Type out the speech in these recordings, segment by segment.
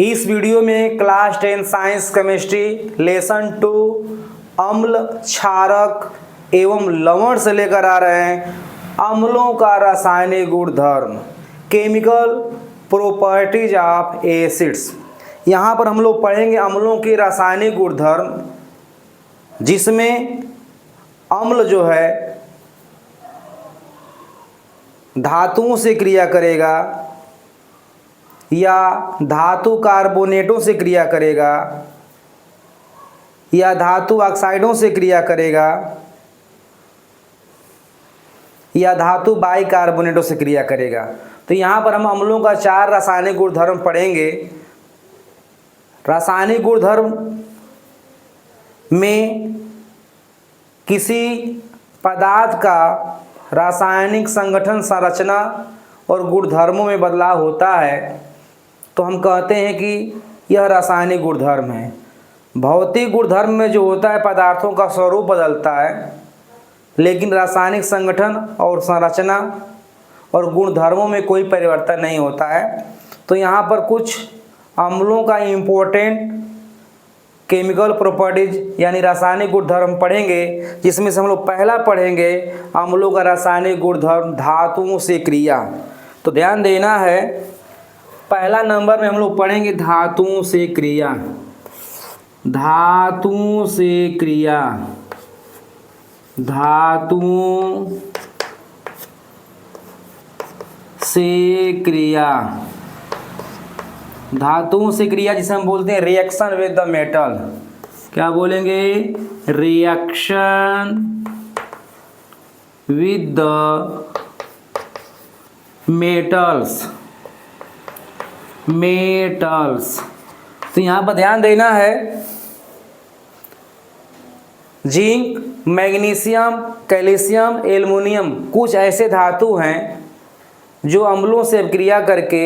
इस वीडियो में class 10 science chemistry lesson 2 अम्ल, क्षारक एवं लवण से लेकर आ रहे हैं अम्लों का रासायनिक गुणधर्म, केमिकल प्रॉपर्टीज ऑफ एसिड्स। यहाँ पर हम लोग पढ़ेंगे अम्लों के रासायनिक गुणधर्म, जिसमें अम्ल जो है धातुओं से क्रिया करेगा या धातु कार्बोनेटों से क्रिया करेगा या धातु ऑक्साइडों से क्रिया करेगा या धातु बाइकार्बोनेटों से क्रिया करेगा। तो यहाँ पर हम अम्लों का 4 रासायनिक गुणधर्म पढ़ेंगे। रासायनिक गुणधर्म में किसी पदार्थ का रासायनिक संगठन, संरचना और गुणधर्मों में बदलाव होता है तो हम कहते हैं कि यह रासायनिक गुणधर्म है। भौतिक गुणधर्म में जो होता है पदार्थों का स्वरूप बदलता है, लेकिन रासायनिक संगठन और संरचना और गुणधर्मों में कोई परिवर्तन नहीं होता है। तो यहाँ पर कुछ अम्लों का इम्पोर्टेंट केमिकल प्रॉपर्टीज यानी रासायनिक गुणधर्म पढ़ेंगे, जिसमें से हम लोग पहला पढ़ेंगे अम्लों का रासायनिक गुणधर्म धातुओं से क्रिया। तो ध्यान देना है, पहला नंबर में हम लोग पढ़ेंगे धातुओं से क्रिया। धातुओं से क्रिया, धातुओं से क्रिया, धातुओं से क्रिया जिसे हम बोलते हैं रिएक्शन विद द मेटल। क्या बोलेंगे? Reaction with the metals. Metals तो यहाँ पर ध्यान देना है, जिंक, मैग्नीशियम, कैल्शियम, एल्युमिनियम कुछ ऐसे धातु हैं जो अम्लों से क्रिया करके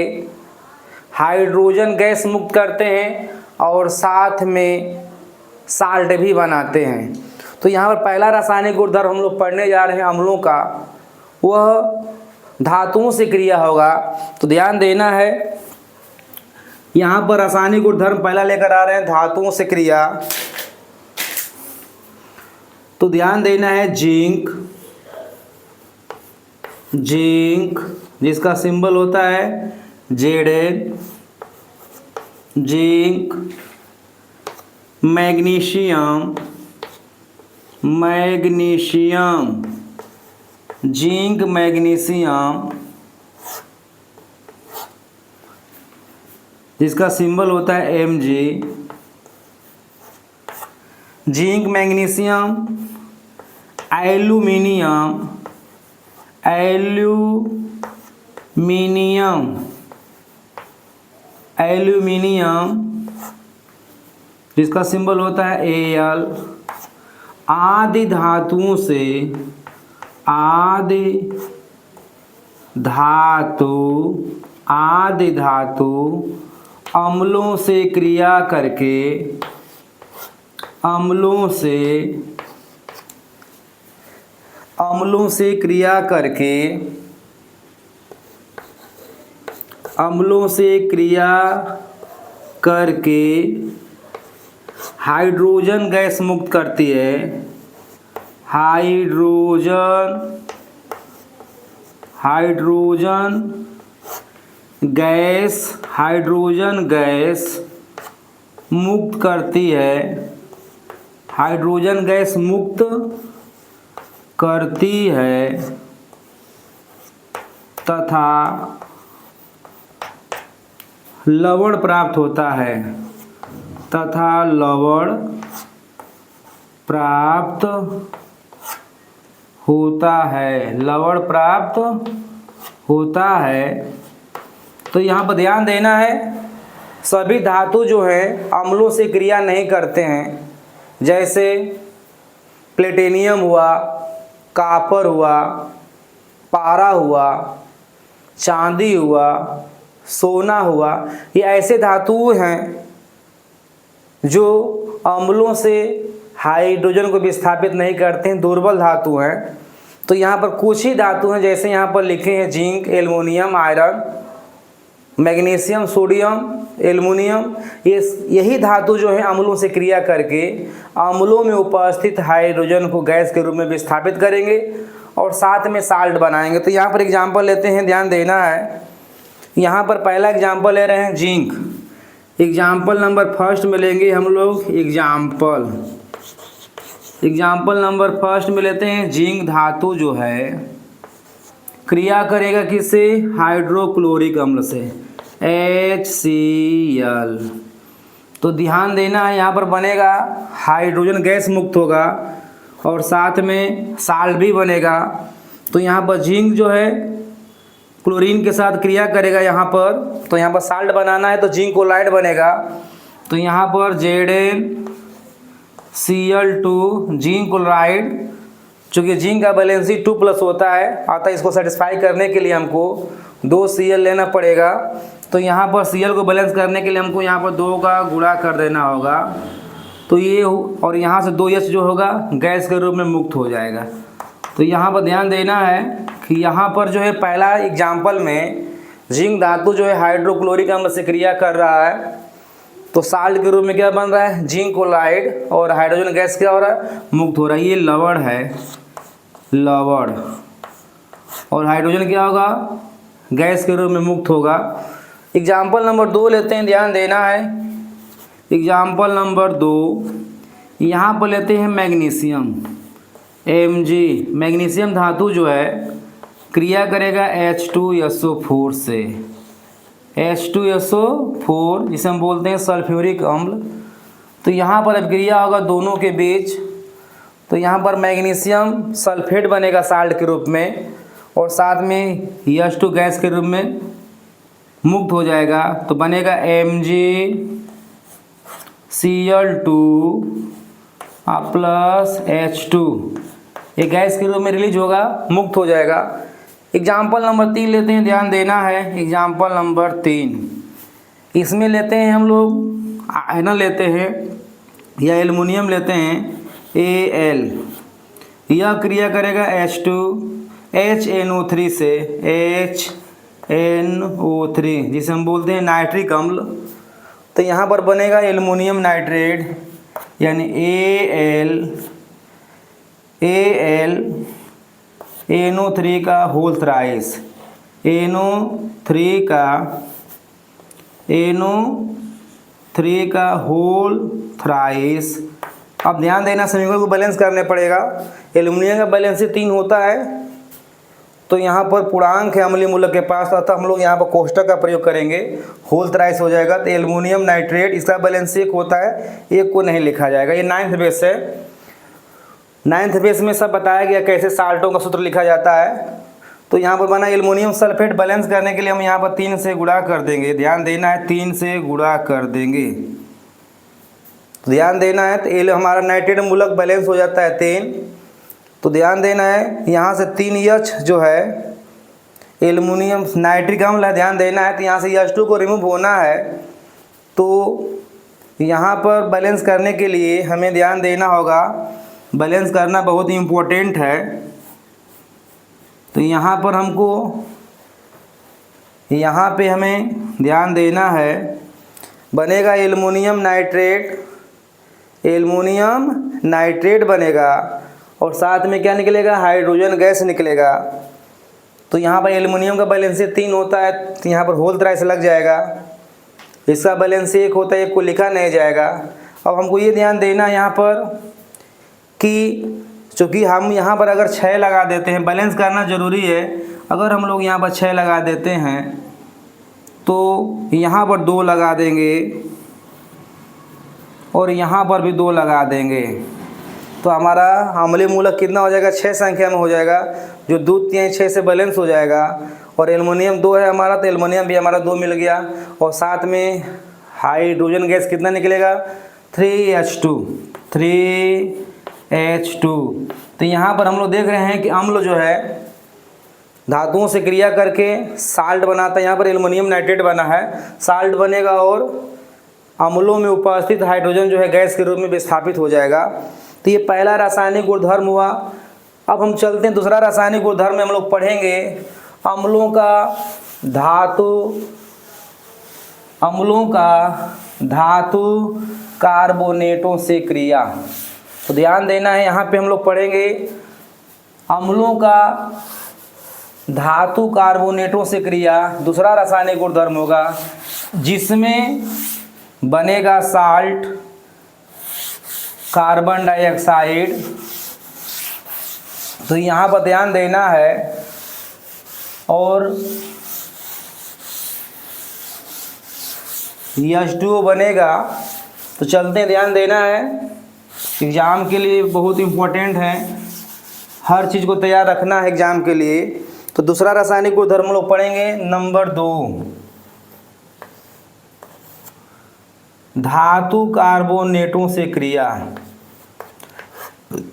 हाइड्रोजन गैस मुक्त करते हैं और साथ में साल्ट भी बनाते हैं। तो यहाँ पर पहला रासायनिक गुणधर्म हम लोग पढ़ने जा रहे हैं अम्लों का, वह धातुओं से क्रिया होगा। तो ध्यान देना है, यहाँ पर रासायनिक गुणधर्म पहला लेकर आ रहे हैं धातुओं से क्रिया। तो ध्यान देना है जिंक, जिंक जिसका सिंबल होता है Zn, zinc, magnesium, magnesium, zinc, magnesium जिसका सिंबल होता है Mg, zinc, magnesium, aluminium, aluminium, aluminium जिसका सिंबल होता है Al आदि धातुओं से, आदि धातु, आदि धातु अम्लों से क्रिया करके, अम्लों से क्रिया करके, अम्लों से क्रिया करके हाइड्रोजन गैस मुक्त करती है। हाइड्रोजन गैस, हाइड्रोजन गैस मुक्त करती है, हाइड्रोजन गैस मुक्त करती है तथा लवण प्राप्त होता है, तथा लवण प्राप्त होता है, लवण प्राप्त होता है। तो यहाँ पर ध्यान देना है, सभी धातु जो है अम्लों से क्रिया नहीं करते हैं, जैसे प्लेटिनियम हुआ, कॉपर हुआ, पारा हुआ, चांदी हुआ, सोना हुआ। ये ऐसे धातु हैं जो अम्लों से हाइड्रोजन को विस्थापित नहीं करते हैं, दुर्बल धातु हैं। तो यहाँ पर कुछ ही धातु हैं, जैसे यहाँ पर लिखे हैं zinc, aluminium, iron, magnesium, sodium, aluminium, ये यही धातु जो है अम्लों से क्रिया करके अम्लों में उपस्थित हाइड्रोजन को गैस के रूप में विस्थापित करेंगे और साथ में साल्ट बनाएंगे। तो यहाँ पर एग्जांपल लेते हैं, ध्यान देना है। यहाँ पर पहला एग्जांपल ले रहे हैं जिंक। एग्जांपल नंबर फर्स्ट में लेंगे हम लोग एग्जांपल नंबर फर्स्ट में लेते हैं जिंक धातु जो है क्रिया करेगा किससे? हाइड्रोक्लोरिक अम्ल से, HCl। तो ध्यान देना है, यहाँ पर बनेगा हाइड्रोजन गैस मुक्त होगा और साथ में साल्ट भी बनेगा। तो यहाँ पर जिंक जो है क्लोरीन के साथ क्रिया करेगा यहाँ पर, तो यहाँ पर साल्ट बनाना है तो जिंक क्लोराइड बनेगा। तो यहाँ पर ZnCl2 जिंक क्लोराइड, चूँकि जिंक का बैलेंसी 2+ होता है, अतः इसको सेटिस्फाई करने के लिए हमको 2 Cl लेना पड़ेगा। तो यहाँ पर Cl को बैलेंस करने के लिए हमको यहाँ पर 2 का गुणा कर देना होगा। तो ये और यहाँ से 2H जो होगा गैस के रूप में मुक्त हो जाएगा। तो यहाँ पर ध्यान देना है कि यहाँ पर जो है पहला एग्जाम्पल में जिंक धातु जो है हाइड्रोक्लोरिक अम्ल से क्रिया कर रहा है, तो साल्ट के रूप में क्या बन रहा है? जिंक क्लोराइड, और हाइड्रोजन गैस क्या हो रहा है? मुक्त हो रहा है। ये लवण है, लवण, और हाइड्रोजन क्या होगा? गैस के रूप में मुक्त होगा। एग्जाम्पल नंबर 2 लेते हैं, ध्यान देना है। एग्जाम्पल नंबर 2 यहाँ पर लेते हैं मैग्नीशियम, Mg। मैग्नीशियम धातु जो है क्रिया करेगा H2SO4 से, H2SO4 जिसे हम बोलते हैं सल्फ्यूरिक अम्ल। तो यहाँ पर अब क्रिया होगा दोनों के बीच, तो यहाँ पर मैग्नीशियम सल्फेट बनेगा साल्ट के रूप में और साथ में H2 गैस के रूप में मुक्त हो जाएगा। तो बनेगा MgCl2 प्लस H2, ये गैस के रूप में रिलीज होगा, मुक्त हो जाएगा। एग्जाम्पल नंबर 3 लेते हैं, ध्यान देना है। एग्जाम्पल नंबर 3, इसमें लेते हैं हम लोग आयरन लेते हैं या एल्युमिनियम लेते हैं Al। यह क्रिया करेगा HNO3 से, HNO3 जिसे हम बोलते हैं नाइट्रिक अम्ल। तो यहाँ पर बनेगा एल्युमिनियम नाइट्रेट यानी NO3 का होल थ्राइस, NO3 का होल थ्राइस। अब ध्यान देना, समीकरण को बैलेंस करने पड़ेगा। एल्युमिनियम का बैलेंस 3 होता है, तो यहाँ पर पूर्णांक है अम्लीय मूलक के पास, अतः हम लोग यहाँ पर कोष्टक का प्रयोग करेंगे, होल थ्राइस हो जाएगा। तो एल्युमिनियम नाइट्रेट इसका बैलेंस 1 होता है, 1 को नहीं लिखा जाएगा। ये 9th बेस है, 9th बेस में सब बताया गया कैसे साल्टों का सूत्र लिखा जाता है। तो यहाँ पर बना एल्युमिनियम सल्फेट, बैलेंस करने के लिए हम यहाँ पर 3 से गुणा कर देंगे। ध्यान देना है, 3 से गुणा कर देंगे, तो ध्यान देना है। तो हमारा नाइट्रेट मूलक बैलेंस हो जाता है 3। तो ध्यान देना है, यहाँ से 3H जो है एल्युमिनियम नाइट्रिक अम्ल है, ध्यान देना है। तो यहाँ से H2 को रिमूव होना है, तो यहाँ पर बैलेंस करने के लिए हमें ध्यान देना होगा, बैलेंस करना बहुत ही इम्पोर्टेंट है। तो यहाँ पर हमको, यहाँ पे हमें ध्यान देना है, बनेगा एल्युमिनियम नाइट्रेट बनेगा और साथ में क्या निकलेगा? हाइड्रोजन गैस निकलेगा। तो यहाँ पर एल्युमिनियम का बैलेंस 3 होता है, तो यहाँ पर होल थ्राइस लग जाएगा। इसका बैलेंस 1 होता है, 1 को लिखा नहीं जाएगा। अब हमको ये ध्यान देना यहाँ पर कि चूँकि हम यहाँ पर अगर 6 लगा देते हैं, बैलेंस करना ज़रूरी है। अगर हम लोग यहाँ पर 6 लगा देते हैं तो यहाँ पर 2 लगा देंगे और यहाँ पर भी 2 लगा देंगे, तो हमारा अम्लीय मूलक कितना हो जाएगा? 6 संख्या में हो जाएगा, जो 2 3 6 से बैलेंस हो जाएगा। और एल्युमिनियम 2 है हमारा, तो एल्युमिनियम भी हमारा 2 मिल गया। और साथ में हाइड्रोजन गैस कितना निकलेगा? 3H2। तो यहाँ पर हम लोग देख रहे हैं कि अम्ल जो है धातुओं से क्रिया करके साल्ट बनाता है। यहाँ पर एल्युमिनियम नाइट्रेट बना है, साल्ट बनेगा और अम्लों में उपस्थित हाइड्रोजन जो है गैस के रूप में विस्थापित हो जाएगा। तो ये पहला रासायनिक गुणधर्म हुआ। अब हम चलते हैं दूसरा रासायनिक गुणधर्म में हम लोग पढ़ेंगे अम्लों का धातु अम्लों का धातु कार्बोनेटों से क्रिया। तो ध्यान देना है, यहाँ पे हम लोग पढ़ेंगे अम्लों का धातु कार्बोनेटों से क्रिया। दूसरा रासायनिक गुणधर्म होगा जिसमें बनेगा साल्ट, कार्बन डाइऑक्साइड। तो यहाँ पर ध्यान देना है। और H2O बनेगा। तो चलते हैं, ध्यान देना है, एग्ज़ाम के लिए बहुत इम्पोर्टेंट है, हर चीज़ को तैयार रखना है एग्ज़ाम के लिए। तो दूसरा रासायनिक गुणधर्म लोग पढ़ेंगे नंबर 2, धातु कार्बोनेटों से क्रिया।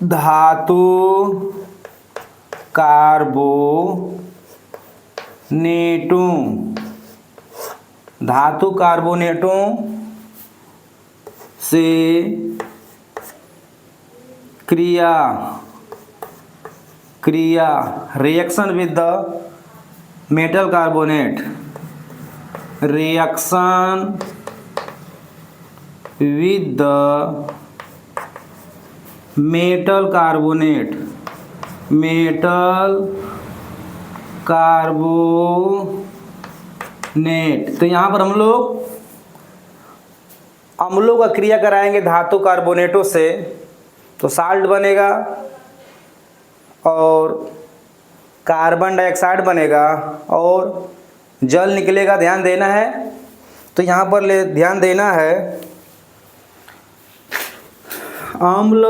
धातु कार्बोनेटों से क्रिया reaction with the metal carbonate, reaction with the metal carbonate, तो यहाँ पर हम लोग अम्लों का क्रिया कराएंगे धातु कार्बोनेटों से। तो साल्ट बनेगा और कार्बन डाइऑक्साइड बनेगा और जल निकलेगा। ध्यान देना है। तो यहाँ पर ध्यान देना है, अम्ल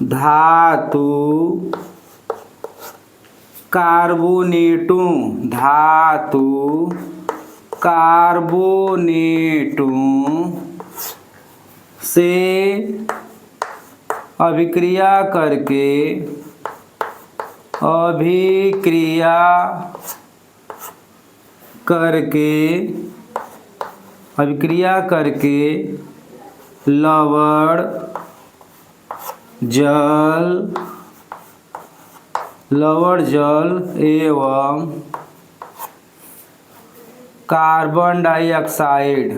धातु कार्बोनेटों से अभिक्रिया करके लवण जल एवं कार्बन डाइऑक्साइड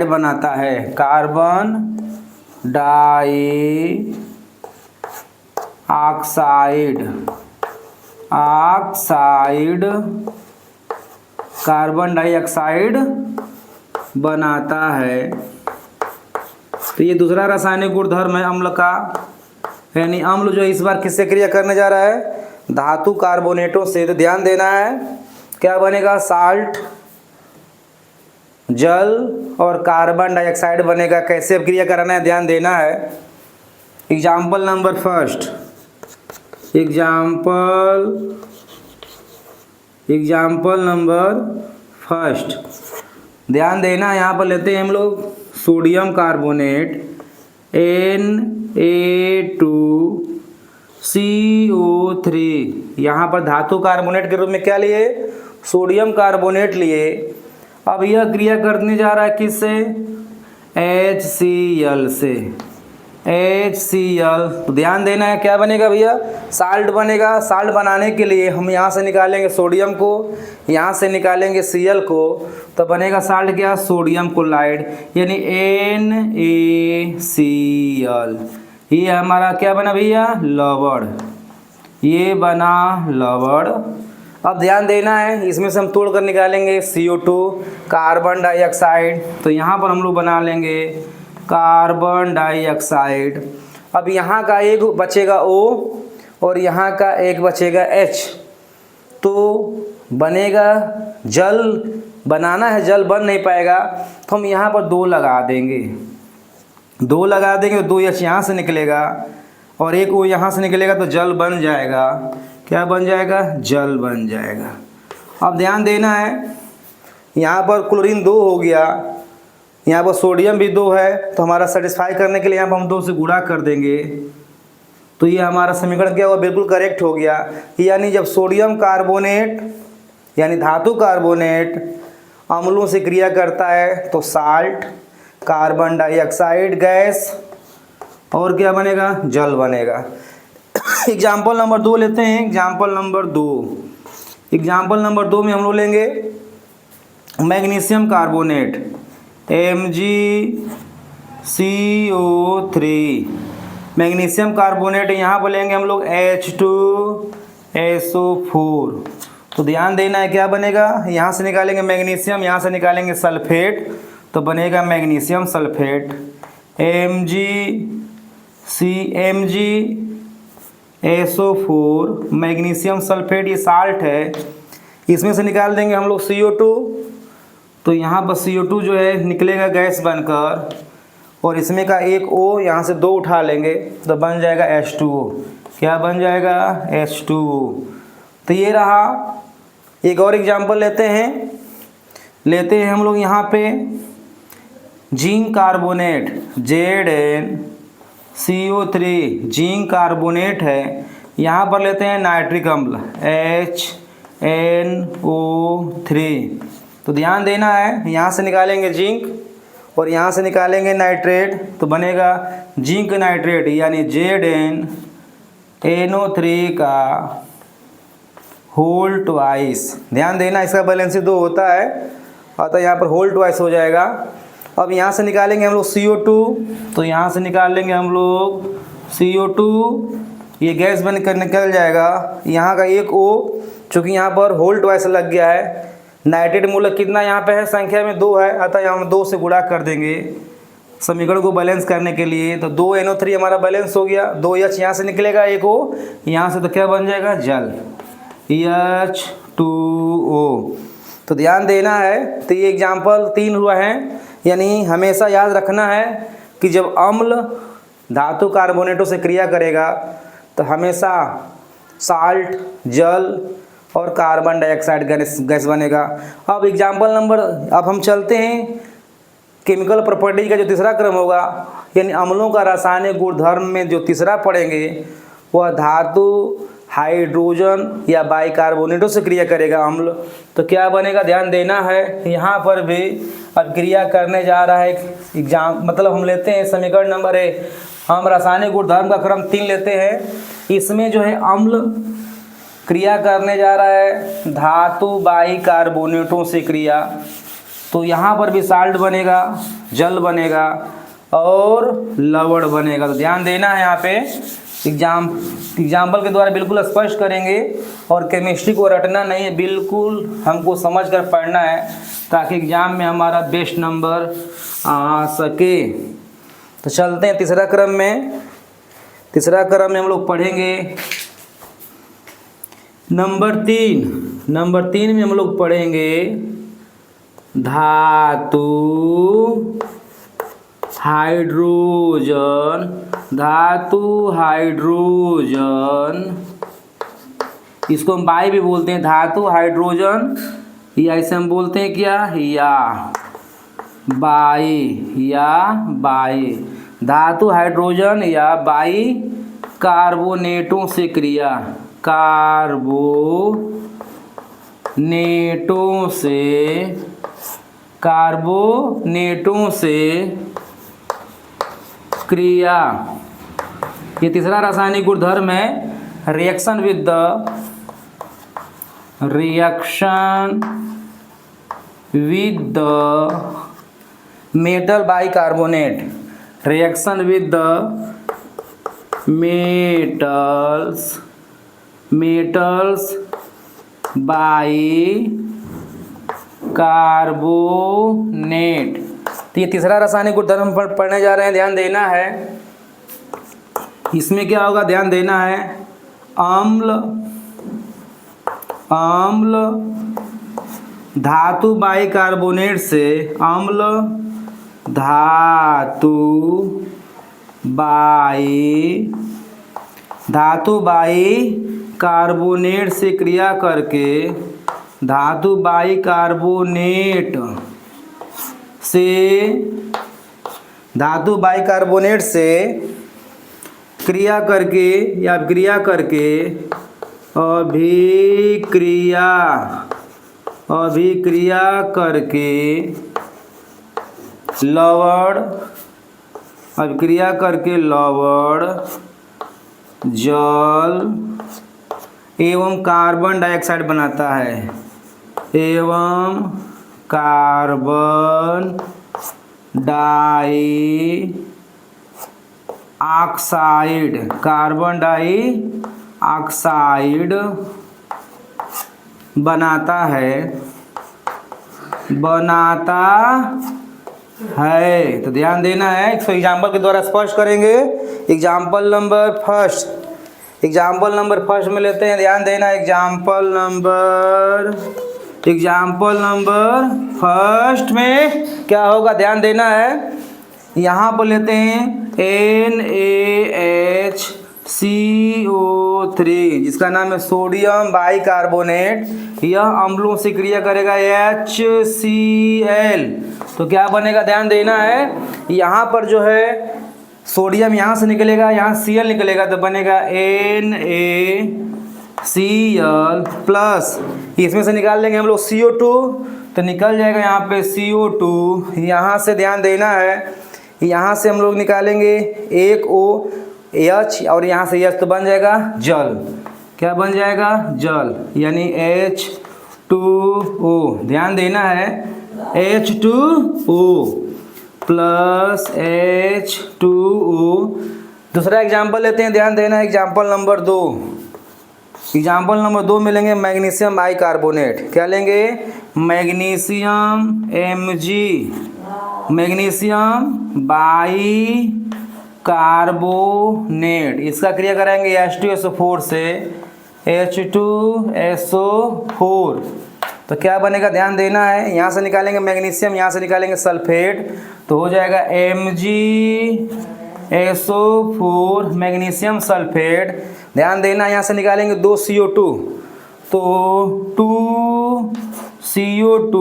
बनाता है। कार्बन डाइऑक्साइड बनाता है। तो ये दूसरा रासायनिक गुणधर्म है अम्ल का, यानी अम्ल जो इस बार किससे क्रिया करने जा रहा है, धातु कार्बोनेटों से। तो ध्यान देना है, क्या बनेगा, साल्ट, जल और कार्बन डाइऑक्साइड बनेगा। कैसे क्रिया कराना है ध्यान देना है। Example number first, example number first, ध्यान देना। यहाँ पर लेते हैं हम लोग सोडियम कार्बोनेट Na2CO3। यहाँ पर धातु कार्बोनेट के रूप में क्या लिए, सोडियम कार्बोनेट लिए। अब यह क्रिया करने जा रहा है किससे, HCl से, HCl। तो ध्यान देना है, क्या बनेगा भैया, साल्ट बनेगा। साल्ट बनाने के लिए हम यहाँ से निकालेंगे सोडियम को, यहाँ से निकालेंगे Cl को, तो बनेगा साल्ट क्या, सोडियम क्लोराइड, यानी NaCl। ये हमारा क्या बना भैया, लवण, ये बना लवण। अब ध्यान देना है, इसमें से हम तोड़ कर निकालेंगे CO2, कार्बन डाइऑक्साइड। तो यहाँ पर हम लोग बना लेंगे कार्बन डाइऑक्साइड। अब यहाँ का एक बचेगा O और यहाँ का एक बचेगा H, तो बनेगा जल। बनाना है, जल बन नहीं पाएगा, तो हम यहाँ पर 2 लगा देंगे, 2 लगा देंगे, 2 H यहाँ से निकलेगा और एक O यहाँ से निकलेगा, तो जल बन जाएगा। क्या बन जाएगा, जल बन जाएगा। अब ध्यान देना है, यहाँ पर क्लोरीन 2 हो गया, यहाँ पर सोडियम भी 2 है, तो हमारा सेटिस्फाई करने के लिए यहाँ पर हम 2 से गुणा कर देंगे। तो ये हमारा समीकरण क्या हुआ, बिल्कुल करेक्ट हो गया। यानी जब सोडियम कार्बोनेट यानी धातु कार्बोनेट अम्लों से क्रिया करता है तो साल्ट, कार्बन डाइऑक्साइड गैस और क्या बनेगा, जल बनेगा। एग्जाम्पल नंबर 2 लेते हैं। एग्जाम्पल नंबर 2 में हम लोग लेंगे magnesium carbonate MgCO3। Magnesium carbonate यहाँ पर लेंगे हम लोग H2SO4। तो ध्यान देना है क्या बनेगा, यहाँ से निकालेंगे मैग्नीशियम, यहाँ से निकालेंगे सल्फेट, तो बनेगा magnesium sulphate MgSO4। Magnesium sulphate ये साल्ट है, इसमें से निकाल देंगे हम लोग CO2। तो यहाँ पर CO2 जो है निकलेगा गैस बनकर, और इसमें का एक O यहाँ से 2 उठा लेंगे तो बन जाएगा H2O। क्या बन जाएगा? H2O। तो ये रहा। एक और एग्जांपल लेते हैं हम लोग यहाँ पे zinc carbonate ZnCO3 zinc carbonate है। यहाँ पर लेते हैं नाइट्रिक अम्ल HNO3। तो ध्यान देना है, यहाँ से निकालेंगे जिंक और यहाँ से निकालेंगे नाइट्रेट, तो बनेगा जिंक नाइट्रेट यानी ZnNO3 का होल ट्वाइस। ध्यान देना, इसका बैलेंस 2 होता है, अतः यहाँ पर होल ट्वाइस हो जाएगा। अब यहाँ से निकालेंगे हम लोग CO2, तो यहाँ से निकाल लेंगे हम लोग CO2, ये गैस बनकर निकल जाएगा। यहाँ का एक O, चूँकि यहाँ पर होल ट्वाइस लग गया है, नाइट्रेट मूलक कितना यहाँ पे है, संख्या में 2 है, अतः यहाँ हम 2 से गुणा कर देंगे समीकरण को बैलेंस करने के लिए। तो 2NO3 हमारा बैलेंस हो गया। 2H यहाँ से निकलेगा, एक O यहाँ से, तो क्या बन जाएगा? जल H2O। तो ध्यान देना है, तो ये एग्जाम्पल 3 हुआ है। यानी हमेशा याद रखना है कि जब अम्ल धातु कार्बोनेटों से क्रिया करेगा तो हमेशा साल्ट, जल और कार्बन डाइऑक्साइड गैस बनेगा। अब अब हम चलते हैं केमिकल प्रॉपर्टी का जो तीसरा क्रम होगा, यानी अम्लों का रासायनिक गुणधर्म में जो तीसरा पढ़ेंगे वह धातु हाइड्रोजन या बाइकार्बोनेटों से क्रिया करेगा अम्ल। तो क्या बनेगा? ध्यान देना है, यहाँ पर भी अब क्रिया करने जा रहा है मतलब हम लेते हैं समीकरण नंबर 1। हम रासायनिक गुणधर्म का क्रम 3 लेते हैं। इसमें जो है अम्ल क्रिया करने जा रहा है धातु बाइकार्बोनेटों से क्रिया, तो यहाँ पर भी साल्ट बनेगा, जल बनेगा और लवण बनेगा। तो ध्यान देना है, यहाँ पे एग्जाम्पल के द्वारा बिल्कुल स्पष्ट करेंगे और केमिस्ट्री को रटना नहीं है, बिल्कुल हमको समझ कर पढ़ना है ताकि एग्जाम में हमारा बेस्ट नंबर आ सके। तो चलते हैं तीसरा क्रम में हम लोग पढ़ेंगे नंबर 3 में हम लोग पढ़ेंगे धातु हाइड्रोजन, इसको हम बाई भी बोलते हैं, धातु हाइड्रोजन, या इसे हम बोलते हैं क्या, या बाई धातु हाइड्रोजन या बाई कार्बोनेटों से क्रिया, कार्बोनेटों से क्रिया। ये तीसरा रासायनिक गुणधर्म है, reaction with the metal bicarbonate, reaction with the metals bicarbonate. तो ये तीसरा रासायनिक गुणधर्म पर पढ़ने जा रहे हैं, ध्यान देना है। इसमें क्या होगा, ध्यान देना है, अम्ल धातु बाइकार्बोनेट से, अम्ल धातु बाइकार्बोनेट से क्रिया करके धातु बाइकार्बोनेट से क्रिया करके अभिक्रिया करके लवण जल एवं कार्बन डाइऑक्साइड बनाता है, एवं कार्बन डाइऑक्साइड बनाता है। तो ध्यान देना है, इसको एग्जाम्पल के द्वारा स्पष्ट करेंगे। एग्जाम्पल नंबर फर्स्ट में लेते हैं, ध्यान देना। एग्जाम्पल नंबर फर्स्ट में क्या होगा, ध्यान देना है। यहाँ पर लेते हैं NaHCO3, जिसका नाम है सोडियम बाइकार्बोनेट। यह अम्लों से क्रिया करेगा HCl, तो क्या बनेगा, ध्यान देना है। यहाँ पर जो है सोडियम यहाँ से निकलेगा, यहाँ Cl निकलेगा, तो बनेगा NaCl प्लस, इसमें से निकाल लेंगे हम लोग CO2, तो निकल जाएगा यहाँ पे CO2। यहाँ से ध्यान देना है, यहाँ से हम लोग निकालेंगे एक OH और यहाँ से H, तो बन जाएगा जल। क्या बन जाएगा, जल, यानी H2O। ध्यान देना है, H2O प्लस H2O। दूसरा एग्जाम्पल लेते हैं, ध्यान देना। एग्जाम्पल नंबर 2 में लेंगे मैग्नीशियम बाइकार्बोनेट। क्या लेंगे, मैग्नीशियम मैग्नीशियम बाइकार्बोनेट। इसका क्रिया कराएंगे H2SO4 से H2SO4, तो क्या बनेगा, ध्यान देना है। यहाँ से निकालेंगे मैग्नीशियम, यहाँ से निकालेंगे सल्फेट, तो हो जाएगा MgSO4 मैग्नीशियम सल्फेट। ध्यान देना, यहाँ से निकालेंगे 2 CO2, तो 2 CO2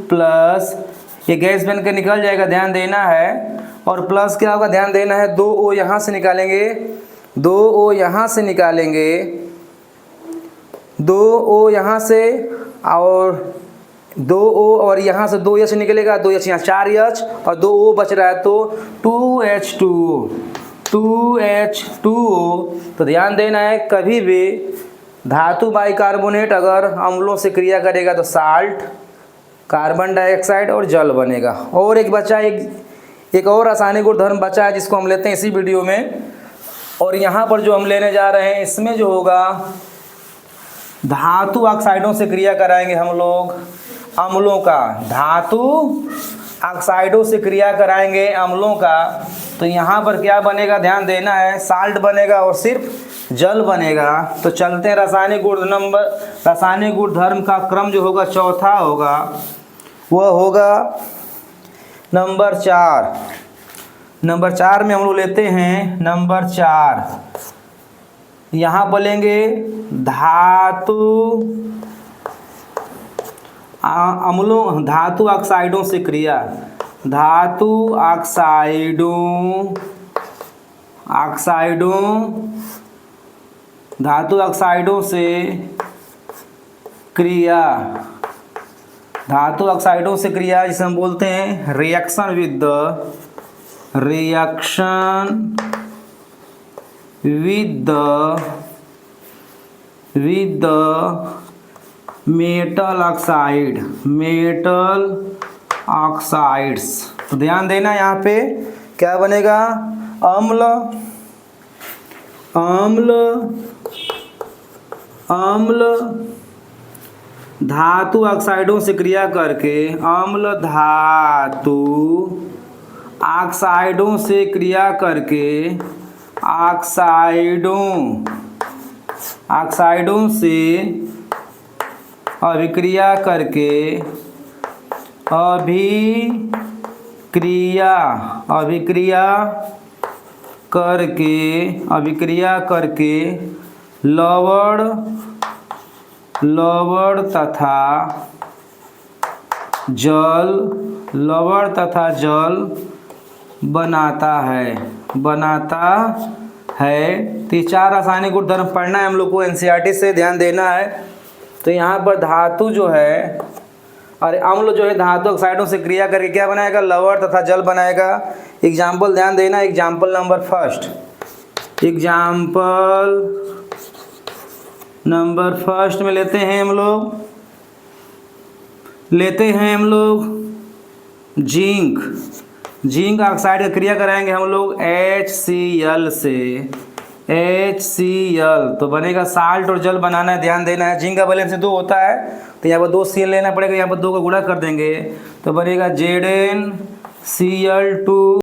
प्लस, ये गैस बन के निकल जाएगा, ध्यान देना है। और प्लस क्या होगा, ध्यान देना है, 2 O यहाँ से निकालेंगे, 2 O यहाँ से निकालेंगे, 2 O यहाँ से, और 2 O और यहाँ से 2 H निकलेगा, 2 H यहाँ 4 H और 2 O बच रहा है, तो 2H2O। तो ध्यान देना है, कभी भी धातु बाइकार्बोनेट अगर अम्लों से क्रिया करेगा तो साल्ट, कार्बन डाइऑक्साइड और जल बनेगा। और एक बचा, एक और रासायनिक गुणधर्म बचा है, जिसको हम लेते हैं इसी वीडियो में। और यहाँ पर जो हम लेने जा रहे हैं, इसमें जो होगा धातु ऑक्साइडों से क्रिया कराएंगे हम लोग अम्लों का, धातु ऑक्साइडों से क्रिया कराएंगे अम्लों का। तो यहाँ पर क्या बनेगा, ध्यान देना है, साल्ट बनेगा और सिर्फ जल बनेगा। तो चलते हैं रासायनिक गुणधर्म का क्रम जो होगा चौथा होगा, वह होगा नंबर 4। नंबर 4 में हम लोग लेते हैं नंबर 4। यहाँ बोलेंगे धातु ऑक्साइडों से क्रिया, धातु ऑक्साइडों से क्रिया, जिसे हम बोलते हैं reaction with the metal oxides. तो ध्यान देना, यहाँ पे क्या बनेगा, अम्ल धातु ऑक्साइडों से क्रिया करके, अम्ल धातु ऑक्साइडों से क्रिया करके, ऑक्साइडों से अभिक्रिया करके, अभिक्रिया करके लवण तथा जल बनाता है। तो ये 4 रासायनिक गुणधर्म पढ़ना है हम लोग को NCERT से, ध्यान देना है। तो यहाँ पर धातु जो है और अम्ल जो है धातु ऑक्साइडों से क्रिया करके क्या बनाएगा, लवण तथा जल बनाएगा। एग्जाम्पल ध्यान देना, example number first. Example number first में लेते हैं हम लोग जिंक ऑक्साइड का क्रिया कराएंगे हम लोग HCl से HCl, तो बनेगा साल्ट और जल बनाना है, ध्यान देना है। जिंक का वैलेंसी 2 होता है तो यहाँ पर 2 Cl लेना पड़ेगा, यहाँ पर 2 का गुणा कर देंगे तो बनेगा ZnCl2